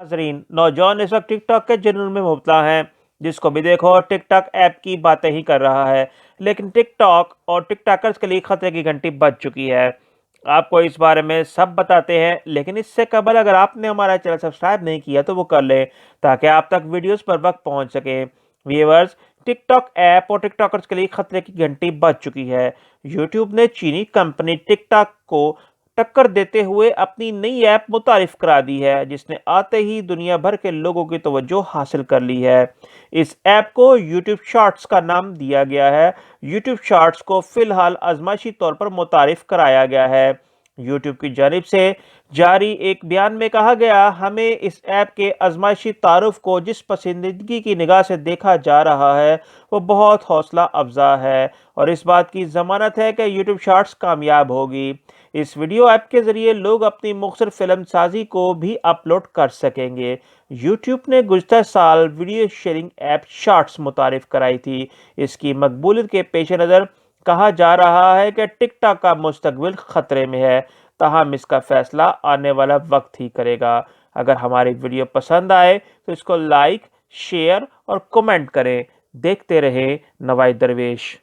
नाज़रीन, नौजवान इस वक्त टिकटॉक के जुनून में मुब्तला हैं। जिसको भी देखो टिकटॉक ऐप की बातें ही कर रहा है। लेकिन टिकटॉक और टिकटॉकर्स के लिए खतरे की घंटी बज चुकी है। आपको इस बारे में सब बताते हैं, लेकिन इससे कबल अगर आपने हमारा चैनल सब्सक्राइब नहीं किया तो वो कर लें, ताकि आप तक वीडियोस पर वक्त पहुंच सके। व्यूअर्स, टिकटॉक ऐप और टिकटॉकर्स के लिए खतरे की घंटी बज चुकी है। यूट्यूब ने चीनी कंपनी टिकटॉक को टक्कर देते हुए अपनी नई ऐप मुतारिफ करा दी है, जिसने आते ही दुनिया भर के लोगों की तवज्जो हासिल कर ली है। इस ऐप को यूट्यूब शॉर्ट्स का नाम दिया गया है। यूट्यूब शॉर्ट्स को फिलहाल आजमाइशी तौर पर मुतारिफ कराया गया है। यूट्यूब की जानिब से जारी एक बयान में कहा गया, हमें इस ऐप के आजमाइशी तारुफ को जिस पसंदीदगी की निगाह से देखा जा रहा है वो बहुत हौसला अफजा है, और इस बात की जमानत है कि यूट्यूब शॉर्ट्स कामयाब होगी। इस वीडियो ऐप के जरिए लोग अपनी मुख्तलिफ फिल्म साजी को भी अपलोड कर सकेंगे। यूट्यूब ने गुज़श्ता साल वीडियो शेयरिंग ऐप शॉर्ट्स मुतारिफ कराई थी। इसकी मकबूलियत के पेश नज़र कहा जा रहा है कि टिकटॉक का मुस्तकबिल खतरे में है, ताहम इसका फैसला आने वाला वक्त ही करेगा। अगर हमारी वीडियो पसंद आए तो इसको लाइक, शेयर और कमेंट करें। देखते रहे नवाई दरवेश।